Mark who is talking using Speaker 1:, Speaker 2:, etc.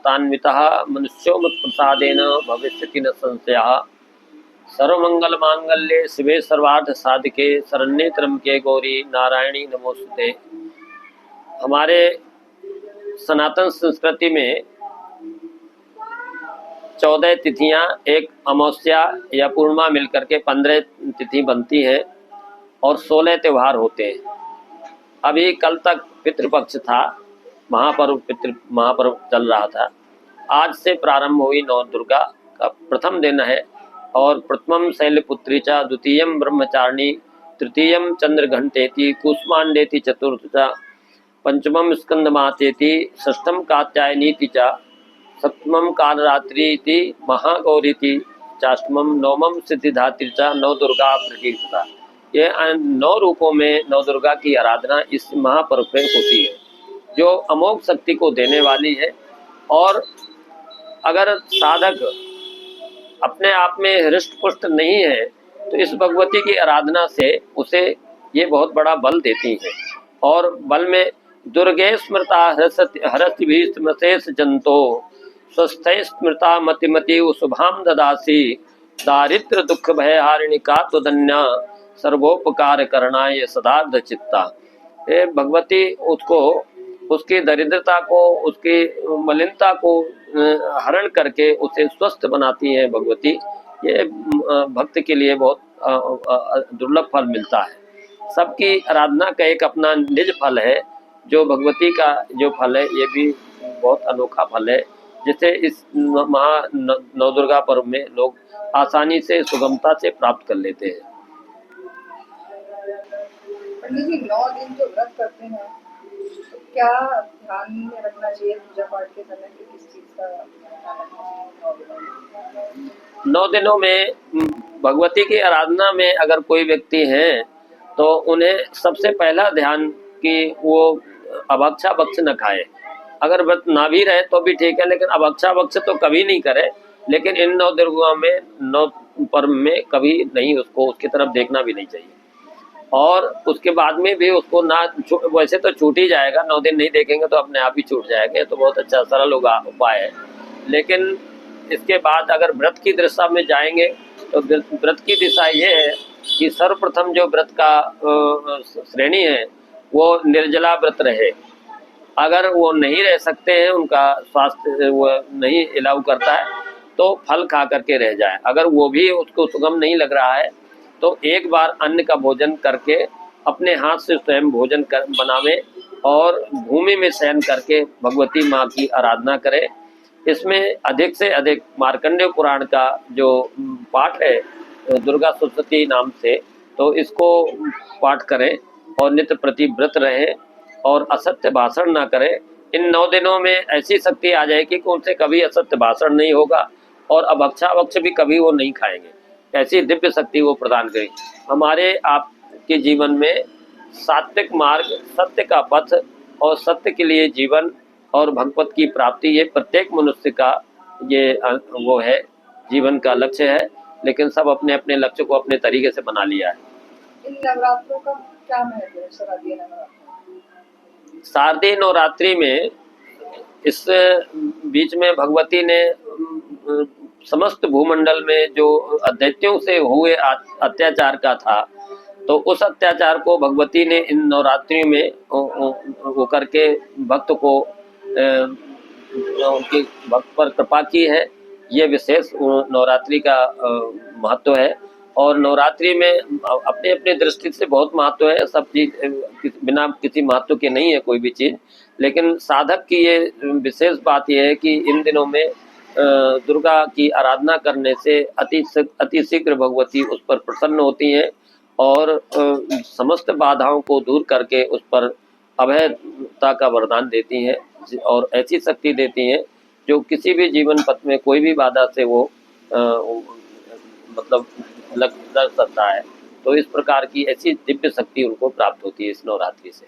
Speaker 1: गुणगणान्वितः मनुष्यो मत्प्रसादेन भविष्यति न संशयः। सर्वमंगल मांगल्ये शिवे सर्वार्थ साधिके शरण्ये त्र्यंबके गौरी नारायणी नमोस्तुते। हमारे सनातन संस्कृति में 14 तिथियां एक अमावस्या या पूर्णिमा मिलकर के 15 तिथि बनती है और 16 त्यौहार होते हैं। अभी कल तक पितृपक्ष था, महापर्व चल रहा था। आज से प्रारंभ हुई नौ दुर्गा का प्रथम दिन है और प्रथमम शैलपुत्री च, द्वितीयम ब्रह्मचारिणी, तृतीयम चंद्रघंटेति, कूष्मांडेति चतुर्थ च, पंचमम स्कंदमातेति, षष्ठम कात्यायनीति च, सप्तमम कालरात्रीति महागौरीति, चाष्टमम नवमम सिद्धिदात्री च, नौ दुर्गा प्रकीर्तिता। ये 9 रूपों में नौ दुर्गा की आराधना इस महापर्व में होती है, जो अमोघ शक्ति को देने वाली है। और अगर साधक अपने आप में हृष्ट पुष्ट नहीं है तो इस भगवती की आराधना से उसे ये बहुत बड़ा बल देती है। और बल में दुर्गे स्मृता हरति भी स्मृतेश जंतो, स्वस्थ स्मृता मतिमति शुभाम ददासी, दारिद्र दुख भय हारिणी का तुदन्या, सर्वोपकार करणाय सदार्ध चित्ता। ये भगवती उसको उसकी दरिद्रता को, उसकी मलिनता को हरण करके उसे स्वस्थ बनाती है भगवती। ये भक्त के लिए बहुत दुर्लभ फल मिलता है। सबकी आराधना का एक अपना निज फल है। जो भगवती का जो फल है ये भी बहुत अनोखा फल है, जिसे इस नवदुर्गा पर्व में लोग आसानी से सुगमता से प्राप्त कर लेते हैं।
Speaker 2: पंडित जी 9 दिन जो व्रत करते हैं तो क्या ध्यान में रखना चाहिए पूजा पाठ के समय पे, किस चीज का ध्यान रखना चाहिए?
Speaker 1: 9 दिनों में भगवती की आराधना में अगर कोई व्यक्ति है तो उन्हें सबसे पहला ध्यान कि वो अभक्षा भक्ष न खाए। अगर व्रत ना भी रहे तो भी ठीक है, लेकिन अभक्षा भक्ष तो कभी नहीं करे। लेकिन इन 9 दुर्गा में 9 पर्व में कभी नहीं, उसको उसकी तरफ देखना भी नहीं चाहिए। और उसके बाद में भी उसको ना, वैसे तो छूट ही जाएगा, 9 दिन नहीं देखेंगे तो अपने आप ही छूट जाएंगे, तो बहुत अच्छा सरल उपाय है। लेकिन इसके बाद अगर व्रत की दिशा में जाएंगे तो व्रत की दिशा ये है कि सर्वप्रथम जो व्रत का श्रेणी है वो निर्जला व्रत रहे। अगर वो नहीं रह सकते हैं, उनका स्वास्थ्य वो नहीं अलाउ करता है, तो फल खा करके रह जाए। अगर वो भी उसको सुगम नहीं लग रहा है तो एक बार अन्न का भोजन करके अपने हाथ से स्वयं भोजन बनावे और भूमि में शयन करके भगवती माँ की आराधना करे। इसमें अधिक से अधिक मार्कंडेय पुराण का जो पाठ है दुर्गा सप्तशती नाम से, तो इसको पाठ करें और नित्य प्रति व्रत रहें और असत्य भाषण ना करें। इन 9 दिनों में ऐसी शक्ति आ जाएगी कि उनसे कभी असत्य भाषण नहीं होगा और अभक्षा भक्ष भी कभी वो नहीं खाएंगे। ऐसी दिव्य शक्ति वो प्रदान करें। हमारे आपके जीवन में सात्विक मार्ग, सत्य का पथ और सत्य के लिए जीवन और भगवत की प्राप्ति, ये प्रत्येक मनुष्य का ये वो है, जीवन का लक्ष्य है। लेकिन सब अपने अपने लक्ष्य को अपने तरीके से बना लिया है।
Speaker 2: इन नवरात्रों का क्या महत्व है?
Speaker 1: शारदीय नवरात्रि में इस बीच में भगवती ने समस्त भूमंडल में जो दैत्यों से हुए अत्याचार का था, तो उस अत्याचार को भगवती ने इन नवरात्रि में वो करके भक्त को उनके भक्त पर कृपा की है। ये विशेष नवरात्रि का महत्व है। और नवरात्रि में अपने अपने दृष्टि से बहुत महत्व है। सब चीज बिना किसी महत्व के नहीं है कोई भी चीज़। लेकिन साधक की ये विशेष बात यह है कि इन दिनों में दुर्गा की आराधना करने से अति शीघ्र भगवती उस पर प्रसन्न होती हैं और समस्त बाधाओं को दूर करके उस पर अभयता का वरदान देती हैं और ऐसी शक्ति देती हैं जो किसी भी जीवन पथ में कोई भी बाधा से वो मतलब लग सकता है। तो इस प्रकार की ऐसी दिव्य शक्ति उनको प्राप्त होती है इस नवरात्रि से।